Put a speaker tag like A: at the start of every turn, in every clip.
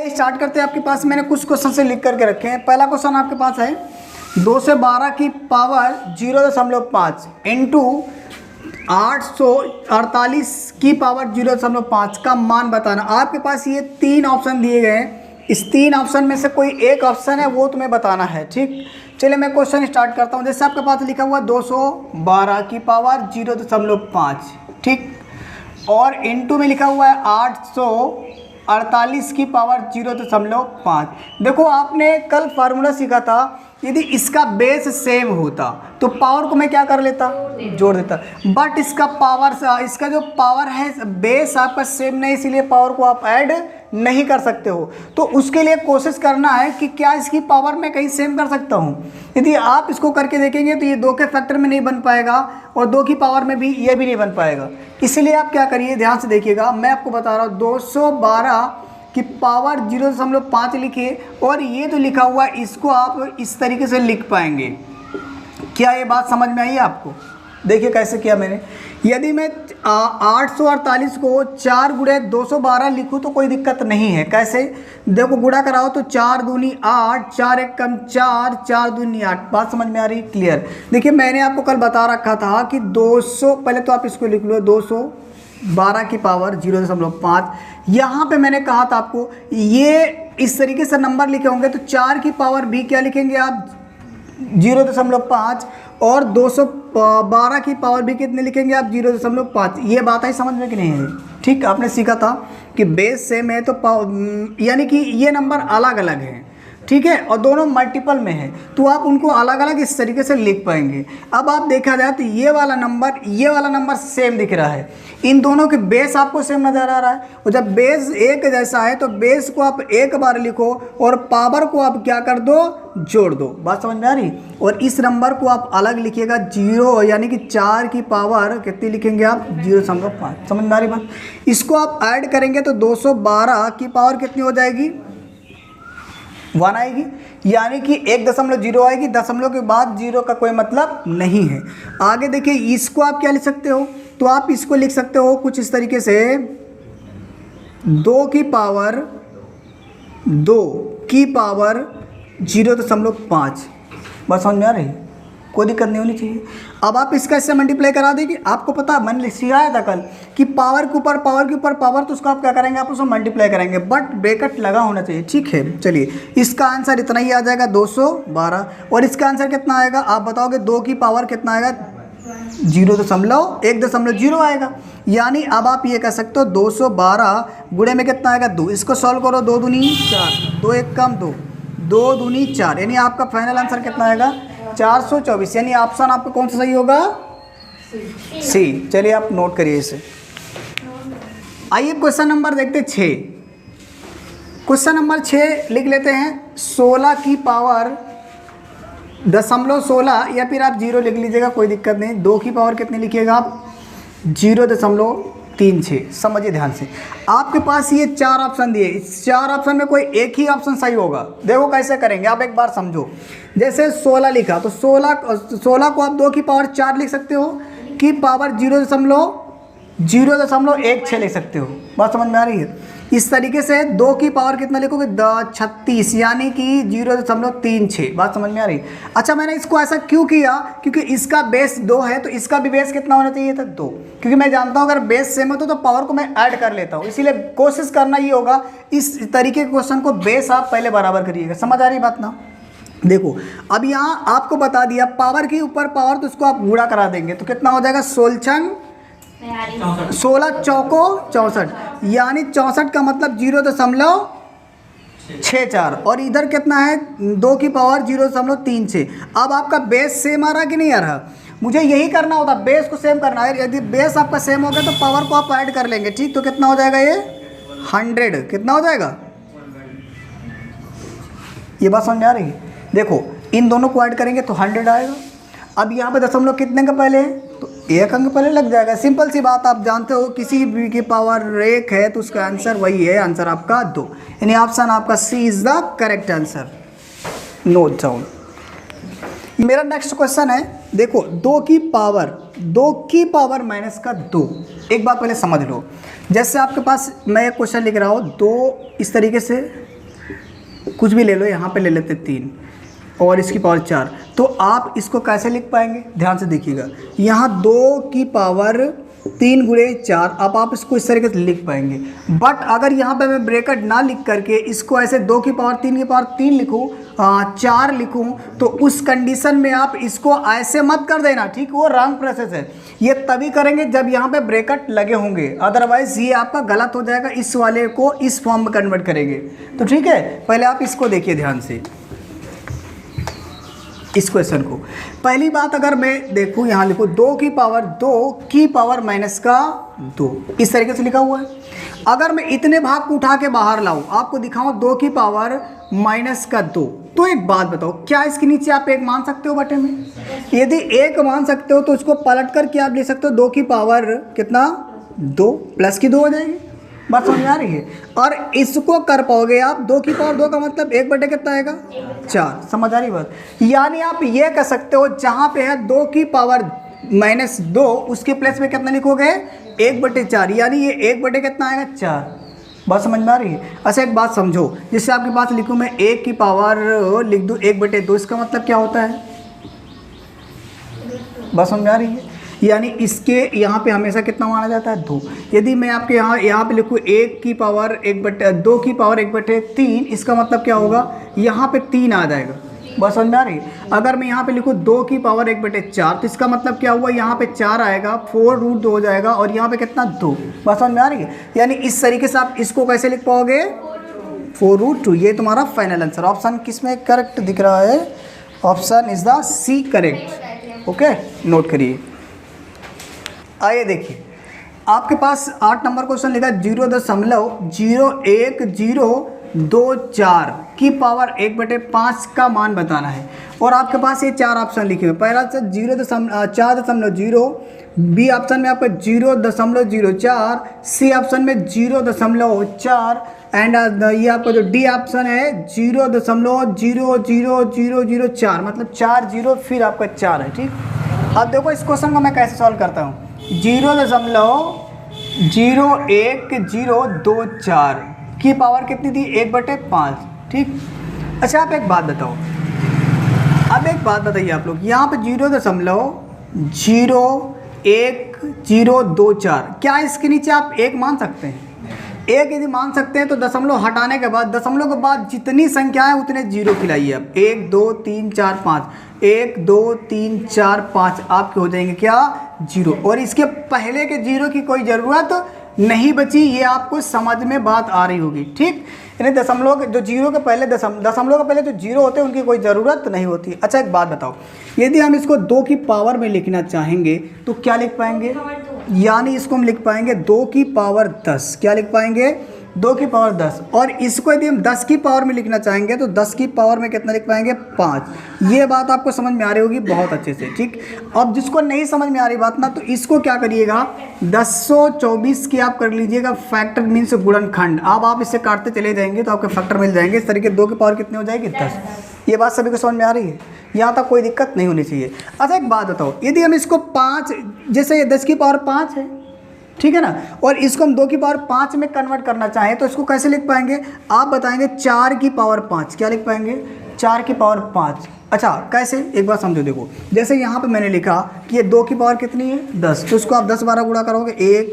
A: Start करते हैं। आपके पास मैंने कुछ क्वेश्चन से लिख करके रखे हैं। पहला क्वेश्चन आपके पास है 2 से 12 की पावर 0.5 इंटू 848 की पावर 0.5 का मान बताना। आपके पास ये 3 ऑप्शन दिए गए हैं। इस 3 ऑप्शन में से कोई एक ऑप्शन है वो तुम्हें बताना है। ठीक, चलिए मैं क्वेश्चन स्टार्ट करता हूँ। जैसे आपके पास लिखा हुआ 212 की पावर 0.5, ठीक, और इंटू में लिखा हुआ है 848 की पावर 0.5। देखो आपने कल फार्मूला सीखा था, यदि इसका बेस सेम होता तो पावर को मैं क्या कर लेता, जोड़ देता। बट इसका इसका जो पावर है बेस आपका सेम नहीं, इसीलिए पावर को आप ऐड नहीं कर सकते हो। तो उसके लिए कोशिश करना है कि क्या इसकी पावर मैं कहीं सेम कर सकता हूँ। यदि आप इसको करके देखेंगे तो ये 2 के फैक्टर में नहीं बन पाएगा और 2 की पावर में भी ये भी नहीं बन पाएगा। इसलिए आप क्या करिए, ध्यान से देखिएगा, मैं आपको बता रहा हूँ 212 की पावर 0.5 लिखिए और ये तो लिखा हुआ है इसको आप इस तरीके से लिख पाएंगे। क्या ये बात समझ में आई आपको? देखिए कैसे किया मैंने। यदि मैं 848 को 4 गुणे 212 लिखूँ तो कोई दिक्कत नहीं है। कैसे? देखो गुणा कराओ तो 4 दूनी 8, 4 एक कम 4, 4 दूनी 8। बात समझ में आ रही? क्लियर। देखिए मैंने आपको कल बता रखा था कि 200, पहले तो आप इसको लिख लो 212 की पावर 0.5। यहाँ पे मैंने कहा था आपको ये इस तरीके से नंबर लिखे होंगे तो 4 की पावर भी क्या लिखेंगे आप 0.5 और 212 की पावर भी कितने लिखेंगे आप 0.5। ये बात आई समझ में कि नहीं है? ठीक, आपने सीखा था कि बेस सेम है तो यानी कि ये नंबर अलग अलग हैं, ठीक है, और दोनों मल्टीपल में है तो आप उनको अलग अलग इस तरीके से लिख पाएंगे। अब आप देखा जाए तो ये वाला नंबर सेम दिख रहा है। इन दोनों के बेस आपको सेम नज़र आ रहा है और जब बेस एक जैसा है तो बेस को आप एक बार लिखो और पावर को आप क्या कर दो, जोड़ दो। बात समझ में आ रही? और इस नंबर को आप अलग लिखिएगा 0, यानी कि 4 की पावर कितनी लिखेंगे आप 0.5। समझ में आ रही बात? इसको आप ऐड करेंगे तो 212 की पावर कितनी हो जाएगी 1 आएगी, यानी कि 1.0 आएगी। दशमलव के बाद 0 का कोई मतलब नहीं है। आगे देखिए इसको आप क्या लिख सकते हो, तो आप इसको लिख सकते हो कुछ इस तरीके से 2 की पावर 0.5। बस समझ में आ रही? कोई दिक्कत नहीं होनी चाहिए। अब आप इसका इससे मल्टीप्लाई करा देंगे। आपको पता मैंने सिखाया था कल कि पावर के ऊपर पावर, तो उसका आप क्या करेंगे, आप उसको मल्टीप्लाई करेंगे, बट ब्रैकेट लगा होना चाहिए। ठीक है, चलिए इसका आंसर इतना ही आ जाएगा 212। और इसका आंसर कितना आएगा आप बताओगे? 2 की पावर कितना आएगा 0.1 आएगा। यानी अब आप ये कह सकते हो 212 गुणे में कितना आएगा 2। इसको सॉल्व करो, 2 दूनी 4, 2 एक कम 2, 2 दूनी 4, यानी आपका फाइनल आंसर कितना आएगा 424। यानी ऑप्शन आपका कौन सा सही होगा? सी। चलिए आप नोट करिए इसे। आइए क्वेश्चन नंबर देखते 6। क्वेश्चन नंबर 6 लिख लेते हैं 16 की पावर 0.16 या फिर आप 0 लिख लीजिएगा, कोई दिक्कत नहीं। 2 की पावर कितनी लिखिएगा आप 0.36। समझिए ध्यान से। आपके पास ये 4 ऑप्शन दिए, इस 4 ऑप्शन में कोई एक ही ऑप्शन सही होगा। देखो कैसे करेंगे आप एक बार समझो। जैसे 16 लिखा तो 16 को आप 2 की पावर 4 लिख सकते हो, की पावर 0.16 लिख सकते हो। बात समझ में आ रही है? इस तरीके से 2 की पावर कितना लिखोगे 36, यानी कि 0.36। बात समझ में आ रही? अच्छा मैंने इसको ऐसा क्यों किया, क्योंकि इसका बेस 2 है तो इसका भी बेस कितना होना चाहिए था 2, क्योंकि मैं जानता हूँ अगर बेस सेम हो तो पावर को मैं ऐड कर लेता हूँ। इसीलिए कोशिश करना ये होगा इस तरीके के क्वेश्चन को बेस आप पहले बराबर करिएगा। समझ आ रही बात ना? देखो अब यहाँ आपको बता दिया पावर के ऊपर पावर, तो उसको आप गुणा करा देंगे तो कितना हो जाएगा 16 चौको 64, यानी 64 का मतलब 0.64 और इधर कितना है 2 की पावर 0.36। अब आपका बेस सेम आ रहा कि नहीं आ रहा? मुझे यही करना होता, बेस को सेम करना है। यदि बेस आपका सेम हो गया तो पावर को आप ऐड कर लेंगे। ठीक, तो कितना हो जाएगा ये 100। कितना हो जाएगा? ये बात समझ में आ रही है? देखो इन दोनों को ऐड करेंगे तो 100 आएगा। अब यहाँ पे दशमलव कितने का पहले है तो 1 अंक पहले लग जाएगा। सिंपल सी बात, आप जानते हो किसी भी की पावर 1 है तो उसका आंसर वही है, आंसर आपका 2, यानी ऑप्शन आपका C is the correct answer. Note down. मेरा नेक्स्ट क्वेश्चन है, देखो 2 की पावर माइनस का 2। एक बात पहले समझ लो, जैसे आपके पास मैं एक क्वेश्चन लिख रहा हूँ 2 इस तरीके से कुछ भी ले लो, यहाँ पे ले लेते 3 और इसकी पावर 4। तो आप इसको कैसे लिख पाएंगे, ध्यान से देखिएगा, यहाँ 2 की पावर 3 गुणे 4, अब आप इसको इस तरीके से लिख पाएंगे। बट अगर यहाँ पे मैं ब्रैकेट ना लिख करके इसको ऐसे 2 की पावर 3 लिखूँ, 4 लिखूँ, तो उस कंडीशन में आप इसको ऐसे मत कर देना, ठीक, वो रॉन्ग प्रोसेस है। ये तभी करेंगे जब यहाँ पे ब्रैकेट लगे होंगे, अदरवाइज ये आपका गलत हो जाएगा। इस वाले को इस फॉर्म में कन्वर्ट करेंगे। तो ठीक है, पहले आप इसको देखिए ध्यान से, इस क्वेश्चन को। पहली बात अगर मैं देखूँ, यहाँ लिखो 2 की पावर माइनस का 2, इस तरीके से लिखा हुआ है। अगर मैं इतने भाग को उठा के बाहर लाऊं, आपको दिखाऊं 2 की पावर माइनस का 2, तो एक बात बताओ, क्या इसके नीचे आप 1 मान सकते हो बटे में? यदि 1 मान सकते हो तो उसको पलट कर क्या आप ले सकते हो, 2 की पावर कितना 2 प्लस की 2 हो जाएगी। बात समझ में आ रही है? और इसको कर पाओगे आप, 2 की पावर 2 का मतलब 1 बटे कितना आएगा 4। समझ आ रही बात? यानी आप ये कह सकते हो जहाँ पे है 2 की पावर माइनस 2, उसके प्लस में कितना लिखोगे 1 बटे 4, यानी ये 1 बटे कितना आएगा 4। बात समझ में आ रही है? अच्छा एक बात समझो, जिससे आपके पास लिखूँ मैं 1 की पावर लिख दूँ 1 बटे 2, इसका मतलब क्या होता है? बात समझ में आ रही है? यानी इसके यहाँ पे हमेशा कितना माना जाता है 2। यदि मैं आपके यहाँ पे लिखूँ 1 की पावर 1 बटे 2 की पावर 1 बटे 3, इसका मतलब क्या होगा, यहाँ पे 3 आ जाएगा। बस समझ में आ रही है? अगर मैं यहाँ पे लिखूँ 2 की पावर 1 बटे 4, तो इसका मतलब क्या हुआ, यहाँ पे 4 आएगा, 4√2 हो जाएगा, और यहाँ पे कितना 2। बस समझ में आ रही है? यानी इस तरीके से आप इसको कैसे लिख पाओगे 4√2। ये तुम्हारा फाइनल आंसर। ऑप्शन किस में करेक्ट दिख रहा है? Option is the C correct. Okay, note करिए। आइए देखिए, आपके पास 8 नंबर क्वेश्चन लिखा 0.011024 की पावर 1/5 का मान बताना है, और आपके पास ये 4 ऑप्शन लिखे हुए। पहला से 0.4, बी ऑप्शन में आपका 0.04, सी ऑप्शन में 0.4, एंड ये आपका जो डी ऑप्शन है 0.00004, मतलब 4 0 फिर आपका 4 है। ठीक, अब देखो इस क्वेश्चन को मैं कैसे सॉल्व करता हूँ। 0.011024 की पावर कितनी थी 1/5। ठीक, अच्छा आप एक बात बताओ, अब एक बात बताइए आप लोग, यहाँ पे 0.01024, क्या इसके नीचे आप 1 मान सकते हैं? 1 यदि मान सकते हैं तो दशमलव हटाने के बाद, दशमलव के बाद जितनी संख्या है उतने 0 खिलाइए आप। 1 2 3 4 5, 1 2 3 4 5 आपके हो जाएंगे क्या 0, और इसके पहले के 0 की कोई ज़रूरत नहीं बची। ये आपको समझ में बात आ रही होगी। ठीक, यानी दशमलव जो 0 के पहले दशमलव के पहले जो 0 होते हैं उनकी कोई ज़रूरत नहीं होती। अच्छा एक बात बताओ, यदि हम इसको 2 की पावर में लिखना चाहेंगे तो क्या लिख पाएंगे? यानी इसको हम लिख पाएंगे 2 की पावर 10। क्या लिख पाएंगे? 2 की पावर 10। और इसको यदि हम 10 की पावर में लिखना चाहेंगे तो 10 की पावर में कितना लिख पाएंगे 5। ये बात आपको समझ में आ रही होगी बहुत अच्छे से। ठीक, अब जिसको नहीं समझ में आ रही बात ना, तो इसको क्या करिएगा 1024 की आप कर लीजिएगा फैक्टर, मीन्स गुणनखंड। अब आप इससे काटते चले जाएंगे तो आपके फैक्टर मिल जाएंगे। इस तरीके 2 की पावर कितनी हो जाएगी 10। ये बात सभी को समझ में आ रही है? यहाँ तक कोई दिक्कत नहीं होनी चाहिए। अच्छा एक बात बताओ, यदि हम इसको 5, जैसे ये 10 की पावर 5 है, ठीक है ना, और इसको हम 2 की पावर 5 में कन्वर्ट करना चाहें तो इसको कैसे लिख पाएंगे? आप बताएंगे 4 की पावर 5। क्या लिख पाएंगे? 4 की पावर 5। अच्छा कैसे, एक बात समझो। देखो जैसे यहाँ पे मैंने लिखा कि ये 2 की पावर कितनी है 10, तो इसको आप 10 12 गुणा करोगे, 1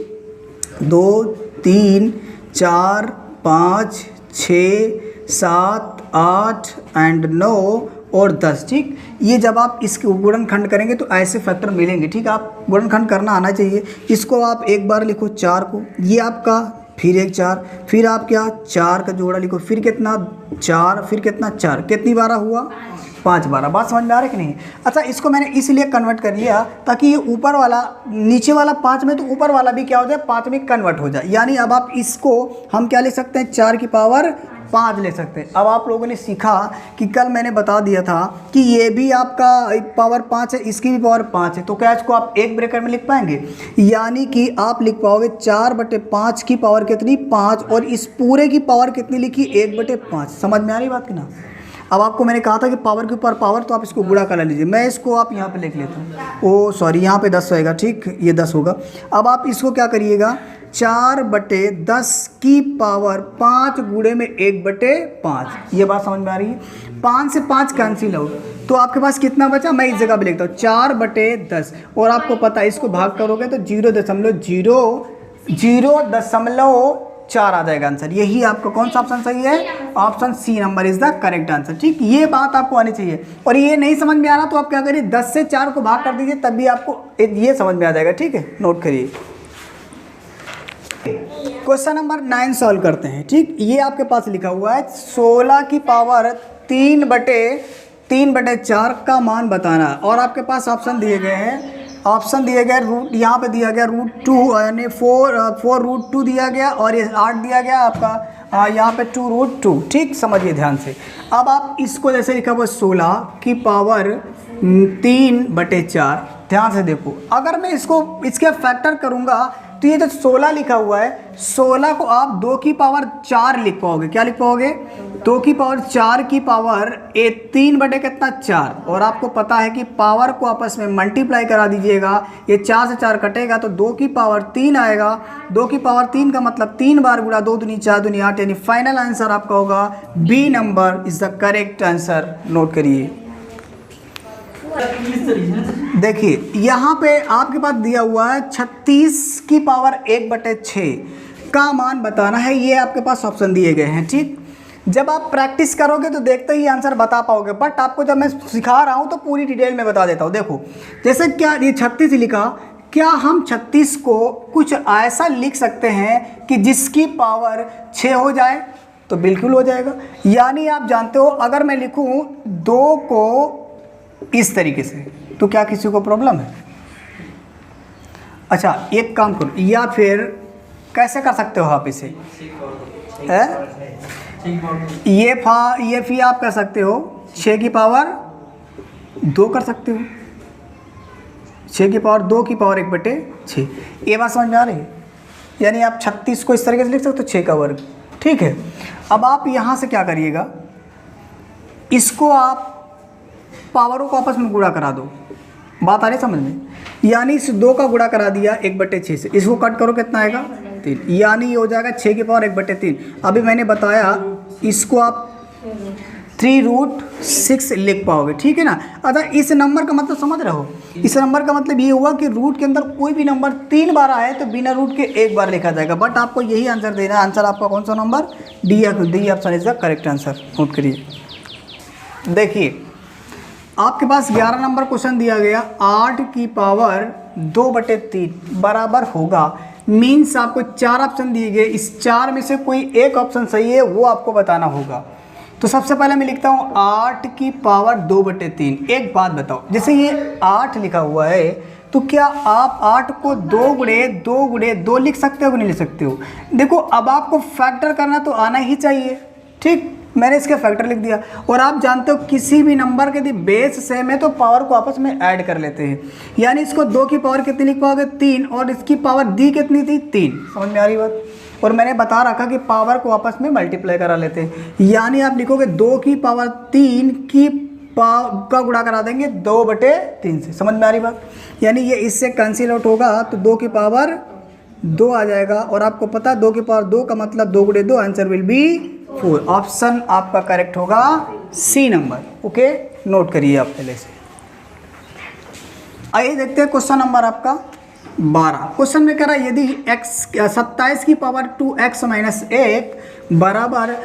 A: 2 3 4 5 6 7 8 एंड 9 और 10। ठीक, ये जब आप इसके गुणनखंड करेंगे तो ऐसे फैक्टर मिलेंगे। ठीक, आप गुणनखंड करना आना चाहिए। इसको आप एक बार लिखो 4 को, ये आपका, फिर एक 4, फिर आप क्या 4 का जोड़ा लिखो, फिर कितना 4, फिर कितना 4, कितनी बार हुआ 5 बार। बात समझ में आ रही कि नहीं? अच्छा इसको मैंने इसलिए कन्वर्ट कर लिया ताकि ये ऊपर वाला नीचे वाला 5 में, तो ऊपर वाला भी क्या हो जाए 5 में कन्वर्ट हो जाए। यानी अब आप इसको हम क्या ले सकते हैं 4 की पावर 5 ले सकते हैं। अब आप लोगों ने सीखा कि कल मैंने बता दिया था कि ये भी आपका पावर 5 है, इसकी भी पावर 5 है, तो क्या इसको आप एक ब्रैकेट में लिख पाएंगे? यानी कि आप लिख पाओगे 4/5 की पावर कितनी 5, और इस पूरे की पावर कितनी लिखी 1/5। समझ में आ रही बात की ना? अब आपको मैंने कहा था कि पावर के ऊपर पावर, तो आप इसको गुणा कर लीजिए। मैं इसको आप यहाँ पे लिख लेता हूँ, ओ सॉरी यहाँ पे 10 होएगा। ठीक, ये 10 होगा। अब आप इसको क्या करिएगा 4/10 की पावर 5 गुणे में 1/5। ये बात समझ में आ रही है? 5 से 5 कैंसिल आउट, तो आपके पास कितना बचा? मैं इस जगह पे लिखता हूँ 4/10, और आपको पता है इसको भाग करोगे तो 0.004 आ जाएगा आंसर। यही आपका कौन सा ऑप्शन सही है? Option C number is the correct answer. ठीक, ये बात आपको आनी चाहिए। और ये नहीं समझ में आ रहा तो आप क्या करिए, 10 से 4 को भाग कर दीजिए, तब भी आपको ये समझ में आ जाएगा। ठीक है, नोट करिए। क्वेश्चन नंबर 9 सॉल्व करते हैं। ठीक, ये आपके पास लिखा हुआ है 16 की पावर 3/4 का मान बताना, और आपके पास ऑप्शन दिए गए हैं। ऑप्शन दिए गए रूट, यहाँ पे दिया गया √2 यानी 4√2 दिया गया, और ये 8 दिया गया आपका यहाँ पे 2√2। ठीक, समझिए ध्यान से। अब आप इसको जैसे लिखा हुआ 16 की पावर 3/4, ध्यान से देखो। अगर मैं इसको इसके फैक्टर करूँगा तो ये जो 16 लिखा हुआ है, 16 को आप 2 की पावर 4 लिख पाओगे। क्या लिख पाओगे? 2 की पावर 4 की पावर 3/4। और आपको पता है कि पावर को आपस में मल्टीप्लाई करा दीजिएगा, ये 4 से 4 कटेगा तो 2 की पावर 3 आएगा। 2 की पावर 3 का मतलब 3 बार गुणा 2 दूनी 4 दूनी 8, यानी फाइनल आंसर आपका होगा B number is the correct answer. Note करिए। देखिए यहाँ पे आपके पास दिया हुआ है 36 की पावर 1/6 का मान बताना है। ये आपके पास ऑप्शन दिए गए हैं। ठीक, जब आप प्रैक्टिस करोगे तो देखते ही आंसर बता पाओगे, बट आपको जब मैं सिखा रहा हूँ तो पूरी डिटेल में बता देता हूँ। देखो जैसे क्या ये 36 लिखा, क्या हम 36 को कुछ ऐसा लिख सकते हैं कि जिसकी पावर 6 हो जाए? तो बिल्कुल हो जाएगा। यानी आप जानते हो अगर मैं लिखूँ 2 को इस तरीके से, तो क्या किसी को प्रॉब्लम है? अच्छा, एक काम करो, या फिर कैसे कर सकते हो आप इसे? ये फी आप कर सकते हो 6 की पावर 2 कर सकते हो। 6 की पावर 2 की पावर 1/6। ये बात समझ में आ रही है? यानी आप 36 को इस तरीके से लिख सकते हो 6 का वर्ग। ठीक है, अब आप यहाँ से क्या करिएगा, इसको आप पावरों को आपस में गुणा करा दो। बात आ रही समझ में? यानी इस 2 का गुणा करा दिया 1/6 से, इसको कट करो कितना आएगा? 3, यानी ये हो जाएगा 6 की पावर 1/3। अभी मैंने बताया इसको आप 3√6 लिख पाओगे। ठीक है ना? अतः इस नंबर का मतलब समझ रहे हो? इस नंबर का मतलब ये हुआ कि रूट के अंदर कोई भी नंबर 3 बार आए तो बिना रूट के 1 बार लिखा जाएगा। बट आपको यही आंसर देना है। आंसर आपका कौन सा number? D option is the correct answer. Note करिए। देखिए आपके पास 11 नंबर क्वेश्चन दिया गया, 8 की पावर 2/3 बराबर होगा। मीन्स आपको 4 ऑप्शन दिए गए, इस 4 में से कोई एक ऑप्शन सही है, वो आपको बताना होगा। तो सबसे पहले मैं लिखता हूँ 8 की पावर 2/3। एक बात बताओ, जैसे ये 8 लिखा हुआ है तो क्या आप 8 को 2 गुणे 2 लिख सकते हो कि नहीं लिख सकते हो? देखो अब आपको फैक्टर करना तो आना ही चाहिए। ठीक, मैंने इसके फैक्टर लिख दिया। और आप जानते हो किसी भी नंबर के यदि बेस सेम है तो पावर को आपस में ऐड कर लेते हैं। यानी इसको 2 की पावर कितनी लिख पाओगे? 3, और इसकी पावर दी कितनी थी? 3। समझ में आ रही बात? और मैंने बता रखा कि पावर को आपस में मल्टीप्लाई करा लेते हैं। यानी आप लिखोगे 2 की पावर 3 का गुणा करा देंगे 2/3 से। समझ में आ रही बात? यानी ये इससे कैंसिल आउट होगा तो 2 की पावर 2 आ जाएगा। और आपको पता है 2 की पावर 2 का मतलब 2 गुणे 2, आंसर विल बी 4। ऑप्शन आपका करेक्ट होगा सी नंबर। ओके, नोट करिए आप पहले से। आइए देखते हैं क्वेश्चन नंबर आपका 12। क्वेश्चन में कह रहा है यदि 27 की पावर 2x - 1 बराबर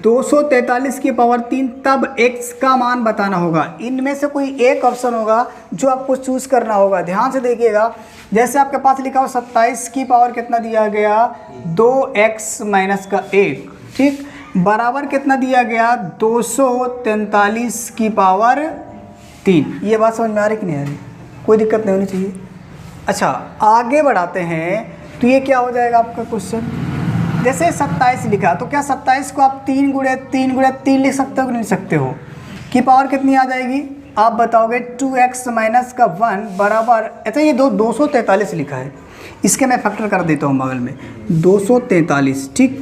A: 243 की पावर 3 तब x का मान बताना होगा। इनमें से कोई एक ऑप्शन होगा जो आपको चूज करना होगा। ध्यान से देखिएगा, जैसे आपके पास लिखा हो 27 की पावर कितना दिया गया? 2x - 1। ठीक, बराबर कितना दिया गया? 243 की पावर 3। ये बात समझ में आ रही कि नहीं आ रही? कोई दिक्कत नहीं होनी चाहिए। अच्छा, आगे बढ़ाते हैं तो ये क्या हो जाएगा आपका क्वेश्चन? जैसे 27 लिखा तो क्या 27 को आप 3 गुणे 3 लिख सकते हो कि नहीं लिख सकते हो? की पावर कितनी आ जाएगी? आप बताओगे 2x - 1 बराबर, अच्छा ये 243 लिखा है, इसके मैं फैक्टर कर देता हूँ बगल में 243। ठीक,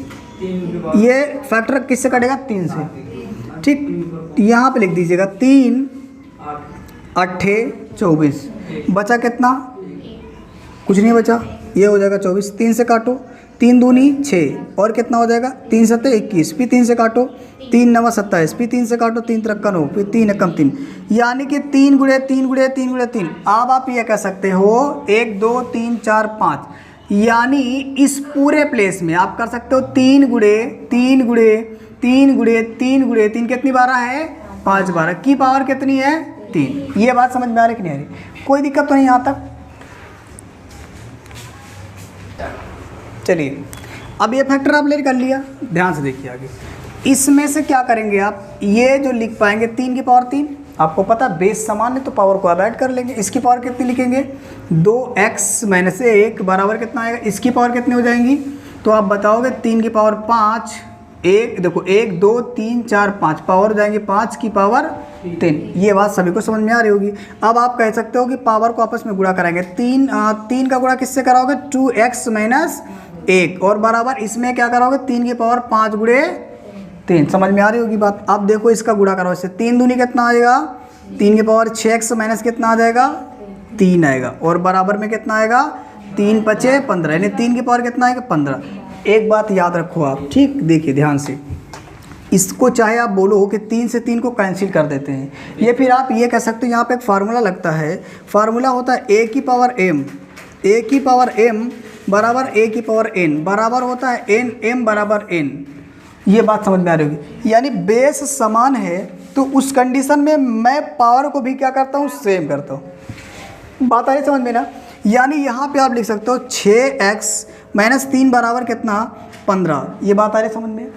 A: ये फैक्टर किससे कटेगा? 3 से। ठीक, यहाँ पे लिख दीजिएगा 3 8 24। बचा कितना? कुछ नहीं बचा। ये हो जाएगा 24, 3 से काटो, 3 दूनी 6 और कितना हो जाएगा 3 7 21, फिर 3 से काटो, 3 9 27, फिर 3 से काटो, 3 3 9, फिर 3 एकम 3, यानी कि 3 गुणे 3 गुणे 3 गुणे 3। अब आप ये कह सकते हो 1 2 3 4 5, यानी इस पूरे प्लेस में आप कर सकते हो 3 गुणे 3 गुणे 3 गुणे 3 गुणे 3 कितनी 12 है 5 12 की पावर कितनी है 3। ये बात समझ में आ रही कि नहीं आ रही? कोई दिक्कत तो नहीं यहाँ तक? चलिए अब ये फैक्टर आप ले कर लिया, ध्यान से देखिए आगे। इसमें से क्या करेंगे आप, ये जो लिख पाएंगे 3 की पावर 3, आपको पता बेस समान है तो पावर को अब ऐड कर लेंगे। इसकी पावर कितनी लिखेंगे 2x - 1 बराबर कितना आएगा, इसकी पावर कितनी हो जाएंगी, तो आप बताओगे 3 की पावर 5, एक देखो 1 2 3 4 5 पावर हो जाएंगे 5 की पावर 3। ये बात सभी को समझ में आ रही होगी। अब आप कह सकते हो कि पावर को आपस में गुणा कराएंगे, 3 का गुणा किससे कराओगे 2x - 1 और बराबर इसमें क्या कराओगे 3 की पावर 5 गुणे 3। समझ में आ रही होगी बात। अब देखो इसका गुणा करो, इससे 3 दूनी कितना आएगा 3 की पावर 6x माइनस कितना आ जाएगा 3 आएगा और बराबर में कितना आएगा 3 5 15, यानी 3 की पावर कितना आएगा 15। एक बात याद रखो आप, ठीक देखिए ध्यान से, इसको चाहे आप बोलो कि 3 से 3 को कैंसिल कर देते हैं, ये फिर आप ये कह सकते हो यहाँ पे एक फार्मूला लगता है, फार्मूला होता है a की पावर m बराबर a की पावर n बराबर होता है m बराबर n। ये बात समझ में आ रही होगी, यानी बेस समान है तो उस कंडीशन में मैं पावर को भी क्या करता हूँ सेम करता हूँ। बात आ रही समझ में ना? यानी यहाँ पे आप लिख सकते हो 6x - 3 बराबर कितना 15। ये बात आ रही समझ में?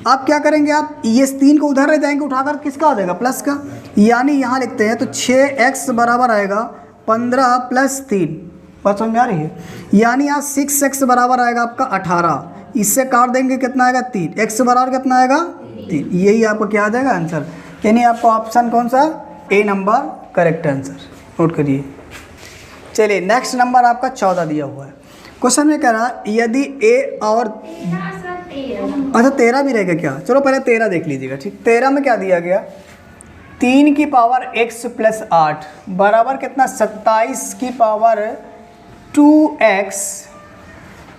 A: आप क्या करेंगे, आप ये 3 को उधर ले जाएंगे उठाकर, किसका आ जाएगा प्लस का, यानी यहाँ लिखते हैं तो 6x बराबर आएगा 15 + 3। बात समझ में आ रही है? यानी यहाँ 6x बराबर आएगा आपका 18, इससे काट देंगे कितना आएगा 3, x बराबर कितना आएगा 3। यही आपको क्या आ जाएगा आंसर, यानी आपको ऑप्शन कौन सा ए नंबर करेक्ट आंसर, नोट करिए। चलिए नेक्स्ट नंबर आपका 14 दिया हुआ है। क्वेश्चन में कह रहा है यदि ए और अच्छा 13 भी रहेगा क्या, चलो पहले 13 देख लीजिएगा। ठीक, 13 में क्या दिया गया 3 की पावर x + 8 बराबर कितना 27 की पावर 2x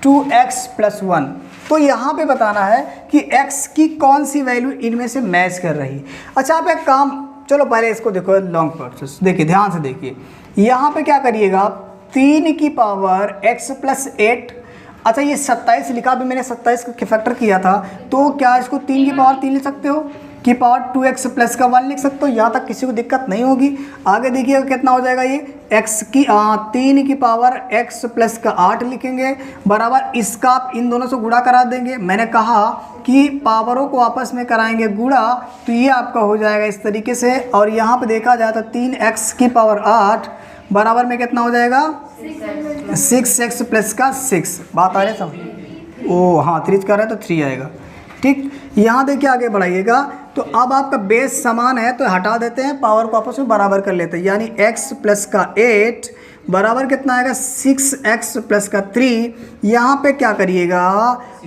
A: + 1। तो यहाँ पे बताना है कि x की कौन सी वैल्यू इनमें से मैच कर रही। अच्छा आप एक काम, चलो पहले इसको देखो लॉन्ग प्रोसेस, देखिए ध्यान से देखिए, यहाँ पे क्या करिएगा आप 3 की पावर x + 8, अच्छा ये 27 लिखा, भी मैंने 27 का फैक्टर किया था, तो क्या इसको 3 की पावर 3 लिख सकते हो, की पावर 2x + 1 लिख सकते हो, यहाँ तक किसी को दिक्कत नहीं होगी। आगे देखिएगा कितना हो जाएगा, ये 3 की पावर x + 8 लिखेंगे बराबर, इसका आप इन दोनों से गुणा करा देंगे। मैंने कहा कि पावरों को आपस में कराएंगे गुणा, तो ये आपका हो जाएगा इस तरीके से। और यहाँ पे देखा जाए तो 3x की पावर 8 बराबर में कितना हो जाएगा 6x + 6। बात आ रही है समझ? ओ हाँ 3 कर रहे हैं तो 3 आएगा। ठीक, यहाँ देखिए आगे बढ़ाइएगा, तो अब आपका बेस समान है तो हटा देते हैं, पावर को आपस में बराबर कर लेते हैं, यानी x + 8 बराबर कितना आएगा 6x + 3। यहाँ पे क्या करिएगा,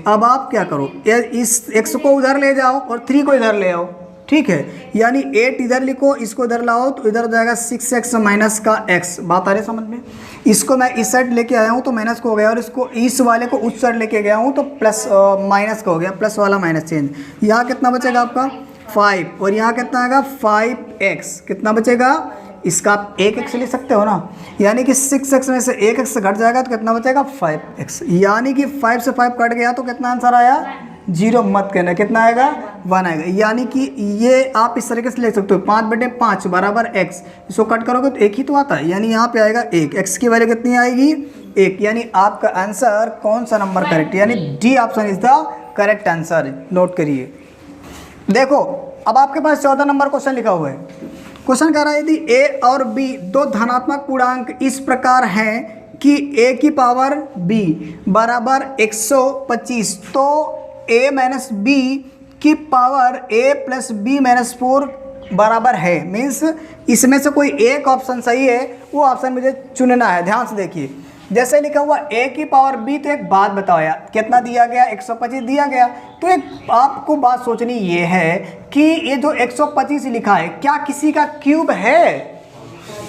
A: अब आप क्या करो, इस x को उधर ले जाओ और 3 को इधर ले आओ। ठीक है, यानी 8 इधर लिखो, इसको इधर लाओ तो इधर हो जाएगा 6x - का x। बात आ रही है समझ में? इसको मैं इस साइड लेके आया हूँ तो माइनस को हो गया, और इसको इस वाले को उस साइड लेके गया हूँ तो प्लस माइनस का हो गया, प्लस वाला माइनस चेंज। यहाँ कितना बचेगा आपका 5, और यहाँ कितना आएगा 5x, कितना बचेगा, इसका आप 1x ले सकते हो ना, यानी कि 6x में से 1x घट जाएगा तो कितना बचेगा 5x, यानी कि 5 से 5 कट गया तो कितना आंसर आया 0, मत कहना, कितना आएगा 1 आएगा। यानी कि ये आप इस तरीके से ले सकते हो 5/5 बराबर x, इसको कट करोगे तो 1 ही तो आता है, यानी यहाँ पे आएगा 1, x की वैल्यू कितनी आएगी 1, यानी आपका आंसर कौन सा नंबर करेक्ट, यानी D option is the correct answer. Note करिए। देखो अब आपके पास 14 नंबर क्वेश्चन लिखा हुआ है। क्वेश्चन कह रहा है यदि a और b दो धनात्मक पूर्णांक इस प्रकार हैं कि a की पावर b बराबर 125, तो a - b की पावर a + b - 4 बराबर है। मीन्स इसमें से कोई एक ऑप्शन सही है, वो ऑप्शन मुझे चुनना है। ध्यान से देखिए, जैसे लिखा हुआ a की पावर b, तो एक बात बताओ यार, कितना दिया गया 125 दिया गया, तो एक आपको बात सोचनी ये है कि ये जो 125 लिखा है क्या किसी का क्यूब है?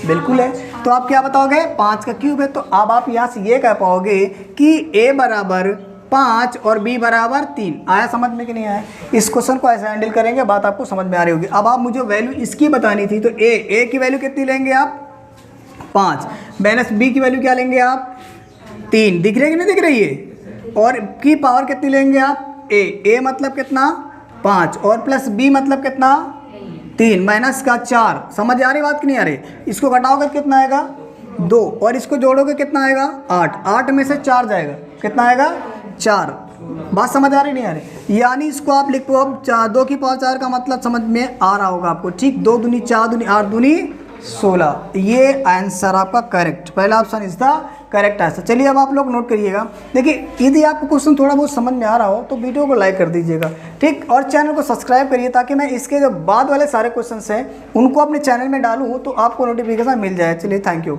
A: बिल्कुल है। तो आप क्या बताओगे 5 का क्यूब है। तो अब आप यहाँ से ये कह पाओगे कि a बराबर 5 और b बराबर 3। आया समझ में कि नहीं आया? इस क्वेश्चन को ऐसे हैंडल करेंगे, बात आपको समझ में आ रही होगी। अब आप मुझे वैल्यू इसकी बतानी थी, तो a की वैल्यू कितनी लेंगे आप 5, माइनस b की वैल्यू क्या लेंगे आप 3, दिख रही है कि नहीं दिख रही है, और की पावर कितनी लेंगे आप a मतलब कितना 5 और प्लस b मतलब कितना 3 माइनस का 4। समझ आ रही बात कि नहीं आ रही? इसको घटाओगे कितना आएगा 2 और इसको जोड़ोगे कितना आएगा 8, 8 में से 4 जाएगा, कितना आएगा 4। बात समझ आ रही नहीं आ रही? यानी इसको आप लिखो अब 2 की पावर 4 का मतलब समझ में आ रहा होगा आपको, ठीक। 2 दूनी 4 दूनी 8 दूनी 16, ये आंसर आपका करेक्ट, पहला option is the correct answer. चलिए अब आप लोग नोट करिएगा। देखिए यदि आपको क्वेश्चन थोड़ा बहुत समझ में आ रहा हो तो वीडियो को लाइक कर दीजिएगा, ठीक, और चैनल को सब्सक्राइब करिए ताकि मैं इसके जो बाद वाले सारे क्वेश्चंस हैं उनको अपने चैनल में डालूँ तो आपको नोटिफिकेशन मिल जाए। चलिए थैंक यू।